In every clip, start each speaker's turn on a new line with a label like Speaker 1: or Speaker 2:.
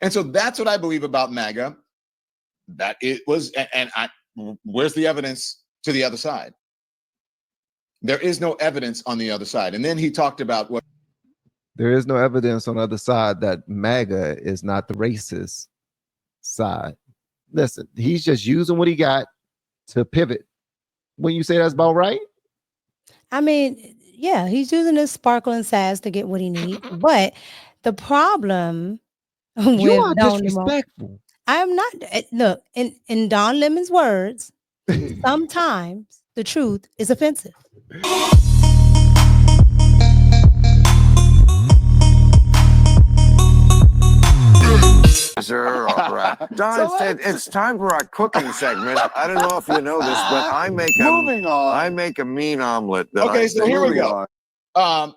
Speaker 1: And so that's what I believe about MAGA, that it was, where's the evidence to the other side? There is no evidence on the other side. And then he talked about what
Speaker 2: there is no evidence on the other side that MAGA is not the racist side. Listen, he's just using what he got to pivot. When you say that's about right?
Speaker 3: I mean, yeah, he's using his sparkling sass to get what he needs. But the problem
Speaker 2: You
Speaker 3: with
Speaker 2: are
Speaker 3: Don Lemon,
Speaker 2: disrespectful.
Speaker 3: I am not. Look, in Don Lemon's words, sometimes the truth is offensive.
Speaker 4: All right. Don, it's time for our cooking segment. I don't know if you know this, but I make a mean omelet.
Speaker 1: Okay, so here we go.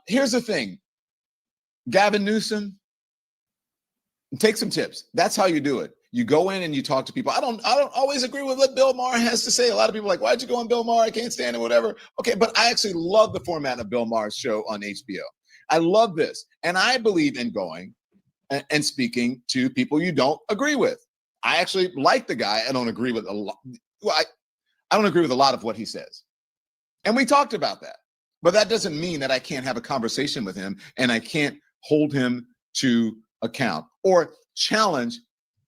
Speaker 1: Here's the thing. Gavin Newsom, take some tips. That's how you do it. You go in and you talk to people. I don't always agree with what Bill Maher has to say. A lot of people are like, why'd you go on Bill Maher? I can't stand it, whatever. Okay, but I actually love the format of Bill Maher's show on HBO. I love this. And I believe in going and speaking to people you don't agree with. I actually like the guy. I don't agree with a lot. Well, I don't agree with a lot of what he says. And we talked about that. But that doesn't mean that I can't have a conversation with him and I can't hold him to account or challenge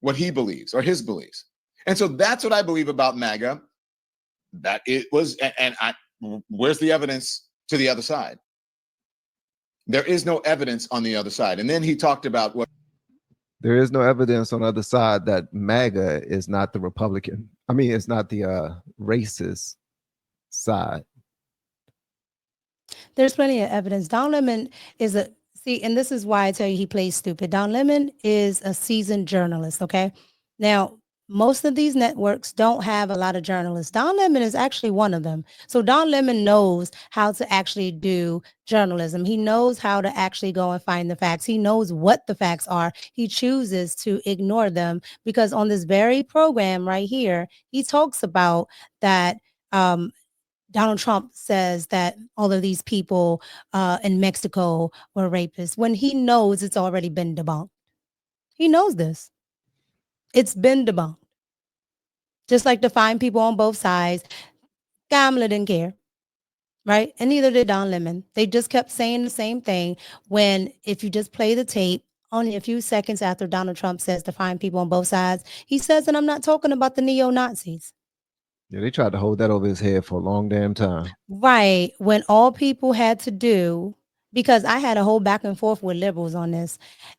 Speaker 1: what he believes or his beliefs. And so that's what I believe about MAGA, that it was, where's the evidence to the other side? There is no evidence on the other side. And then he talked about what
Speaker 2: there is no evidence on the other side that MAGA is not the Republican. I mean, it's not the racist side.
Speaker 3: There's plenty of evidence. Don Lemon is and this is why I tell you he plays stupid. Don Lemon is a seasoned journalist, okay? Now, most of these networks don't have a lot of journalists. Don Lemon is actually one of them. So Don Lemon knows how to actually do journalism. He knows how to actually go and find the facts. He knows what the facts are. He chooses to ignore them because on this very program right here, he talks about that Donald Trump says that all of these people in Mexico were rapists when he knows it's already been debunked. He knows this. It's been debunked. Just like the fine people on both sides, Kamala didn't care, right? And neither did Don Lemon. They just kept saying the same thing when, if you just play the tape, only a few seconds after Donald Trump says to fine people on both sides, he says, and I'm not talking about the neo-Nazis.
Speaker 2: Yeah, they tried to hold that over his head for a long damn time.
Speaker 3: Right. When all people had to do, because I had a whole back and forth with liberals on this.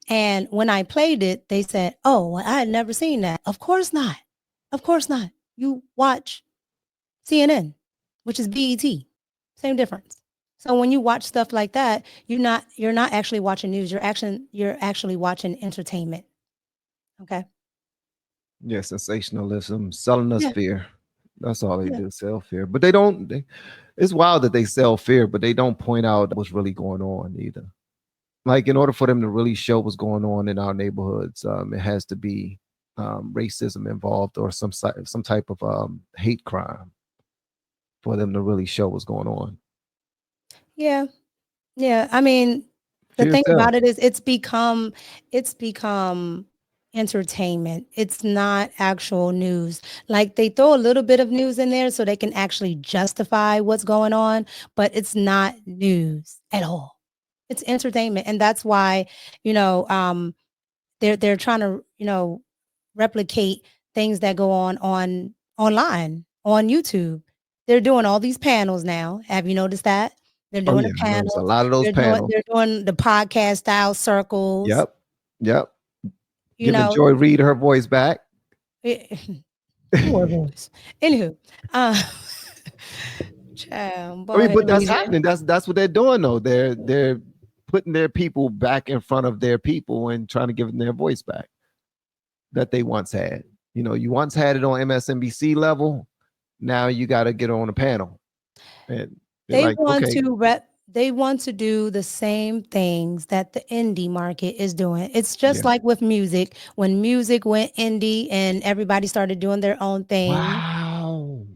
Speaker 3: And when I played it, they said, oh, I had never seen that. Of course not. Of course not. You watch CNN, which is BET. Same difference. So when you watch stuff like that, you're not actually watching news. You're actually watching entertainment. Okay.
Speaker 2: Yeah, sensationalism, selling us fear. That's all they
Speaker 3: Yeah.
Speaker 2: do, sell fear. But they don't. It's wild that they sell fear, but they don't point out what's really going on either. Like, in order for them to really show what's going on in our neighborhoods, it has to be racism involved or some type of hate crime for them to really show what's going on.
Speaker 3: Yeah. Yeah. I mean, the thing about it is it's become entertainment. It's not actual news. Like, they throw a little bit of news in there so they can actually justify what's going on, but it's not news at all. It's entertainment. And that's why, they're trying to, replicate things that go on online, on YouTube. They're doing all these panels now. Have you noticed that? They're doing the panels.
Speaker 2: A lot of those panels.
Speaker 3: They're doing the podcast style circles.
Speaker 2: Yep.
Speaker 3: You
Speaker 2: Giving
Speaker 3: know,
Speaker 2: Joy Reid her voice back.
Speaker 3: More voice. Anywho, child,
Speaker 2: I mean, but that's happening. That's what they're doing, though. They're putting their people back in front of their people and trying to give them their voice back that they once had. You once had it on MSNBC level. Now you got to get on a panel. And
Speaker 3: they want to do the same things that the indie market is doing. It's just like with music. When music went indie and everybody started doing their own thing.
Speaker 2: Wow.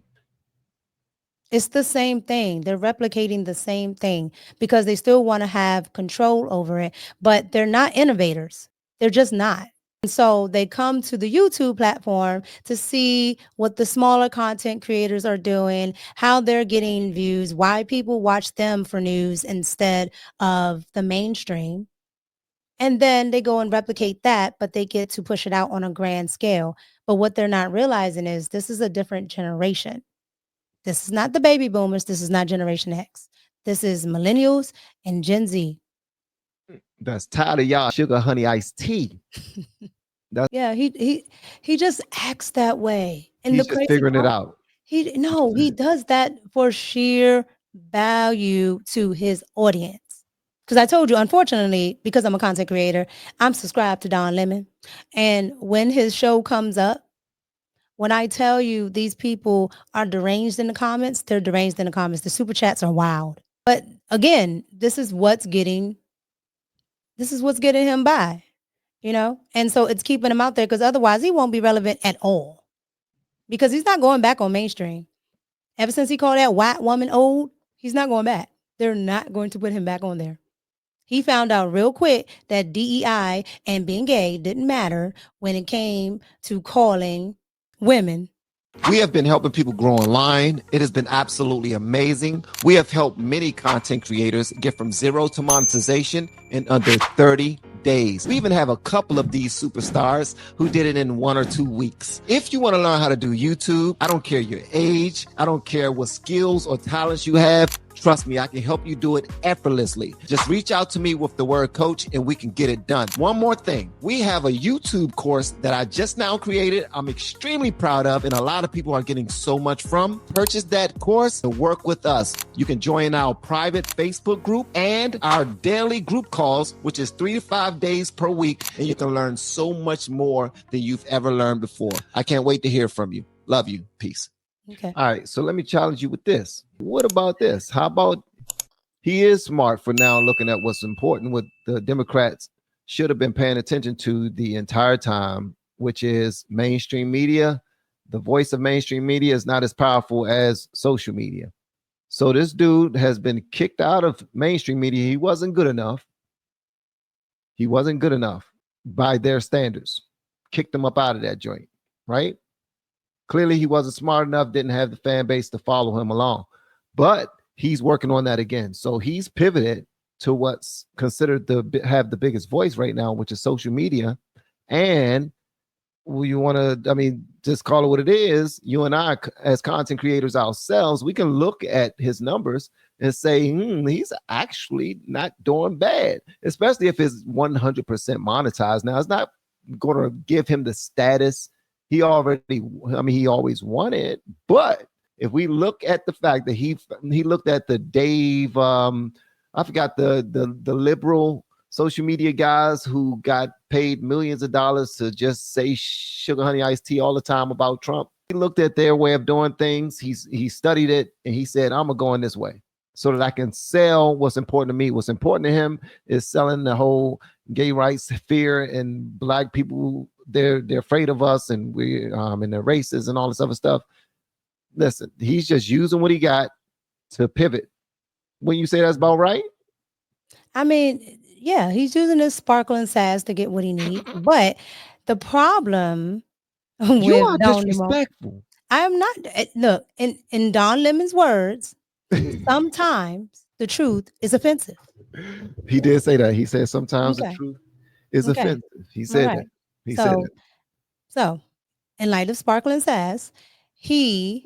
Speaker 3: It's the same thing. They're replicating the same thing because they still want to have control over it, but they're not innovators. They're just not. And so they come to the YouTube platform to see what the smaller content creators are doing, how they're getting views, why people watch them for news instead of the mainstream. And then they go and replicate that, but they get to push it out on a grand scale. But what they're not realizing is this is a different generation. This is not the baby boomers. This is not Generation X. This is millennials and Gen Z.
Speaker 2: That's tired of y'all sugar honey iced tea.
Speaker 3: Yeah, he just acts that way. And
Speaker 2: He's
Speaker 3: the
Speaker 2: just
Speaker 3: crazy
Speaker 2: figuring it
Speaker 3: part,
Speaker 2: out.
Speaker 3: he does that for sheer value to his audience. Because I told you, unfortunately, because I'm a content creator, I'm subscribed to Don Lemon. And when his show comes up, when I tell you these people are deranged in the comments, they're deranged in the comments. The super chats are wild. But again, this is what's getting him by, you know? And so it's keeping him out there because otherwise he won't be relevant at all. Because he's not going back on mainstream. Ever since he called that white woman old, he's not going back. They're not going to put him back on there. He found out real quick that DEI and being gay didn't matter when it came to calling women.
Speaker 2: We have been helping people grow online. It has been absolutely amazing. We have helped many content creators get from zero to monetization in under 30 days. We even have a couple of these superstars who did it in 1 or 2 weeks. If you want to learn how to do YouTube, I don't care your age, I don't care what skills or talents you have. Trust me, I can help you do it effortlessly. Just reach out to me with the word coach and we can get it done. One more thing. We have a YouTube course that I just now created. I'm extremely proud of, and a lot of people are getting so much from. Purchase that course and work with us. You can join our private Facebook group and our daily group calls, which is 3 to 5 days per week, and you can learn so much more than you've ever learned before. I can't wait to hear from you. Love you. Peace.
Speaker 3: Okay.
Speaker 2: All right, so let me challenge you with this. What about this? How about he is smart for now looking at what's important, what the Democrats should have been paying attention to the entire time, which is mainstream media. The voice of mainstream media is not as powerful as social media. So this dude has been kicked out of mainstream media. He wasn't good enough. He wasn't good enough by their standards. Kicked him up out of that joint, right? Clearly, he wasn't smart enough, didn't have the fan base to follow him along. But he's working on that again. So he's pivoted to what's considered to have the biggest voice right now, which is social media. And you want to, I mean, just call it what it is. You and I, as content creators ourselves, we can look at his numbers and say, he's actually not doing bad, especially if it's 100% monetized. Now, it's not going to give him the status he always wanted. But if we look at the fact that he looked at the Dave, I forgot the liberal social media guys who got paid millions of dollars to just say sugar honey iced tea all the time about Trump. He looked at their way of doing things. He studied it and he said, I'm gonna go in this way so that I can sell what's important to me. What's important to him is selling the whole gay rights fear and black people. They're afraid of us and we and they're racist and all this other stuff. Listen, he's just using what he got to pivot. When you say that's about right?
Speaker 3: I mean, yeah, he's using his sparkling sass to get what he needs. But the problem
Speaker 2: You
Speaker 3: with
Speaker 2: are
Speaker 3: Don Lemon,
Speaker 2: disrespectful.
Speaker 3: I'm not. Look, in Don Lemon's words, sometimes the truth is offensive.
Speaker 2: He did say that. He said sometimes the
Speaker 3: Okay.
Speaker 2: truth is
Speaker 3: Okay.
Speaker 2: offensive. He said
Speaker 3: All right.
Speaker 2: that. He said that.
Speaker 3: So, in light of sparkling sass, he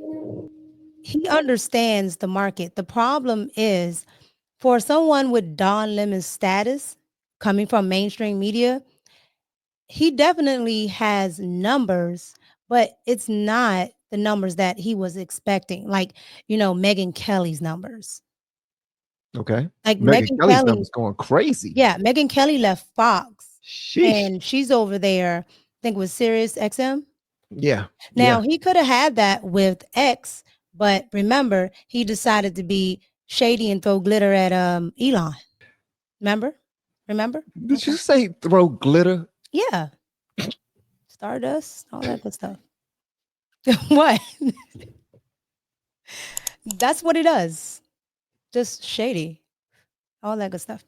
Speaker 3: understands the market. The problem is for someone with Don Lemon's status coming from mainstream media, he definitely has numbers, but it's not the numbers that he was expecting. Like, Megyn Kelly's numbers.
Speaker 2: Okay.
Speaker 3: Like
Speaker 2: Megyn
Speaker 3: Megyn
Speaker 2: Kelly's
Speaker 3: Kelly,
Speaker 2: numbers going crazy.
Speaker 3: yeah, Megyn Kelly left Fox.
Speaker 2: Sheesh.
Speaker 3: And she's over there, I think with Sirius XM.
Speaker 2: Yeah.
Speaker 3: Now, he could have had that with X, but remember, he decided to be shady and throw glitter at Elon. Remember?
Speaker 2: Did you say throw glitter?
Speaker 3: Yeah. Stardust, all that good stuff. What? That's what he does. Just shady. All that good stuff.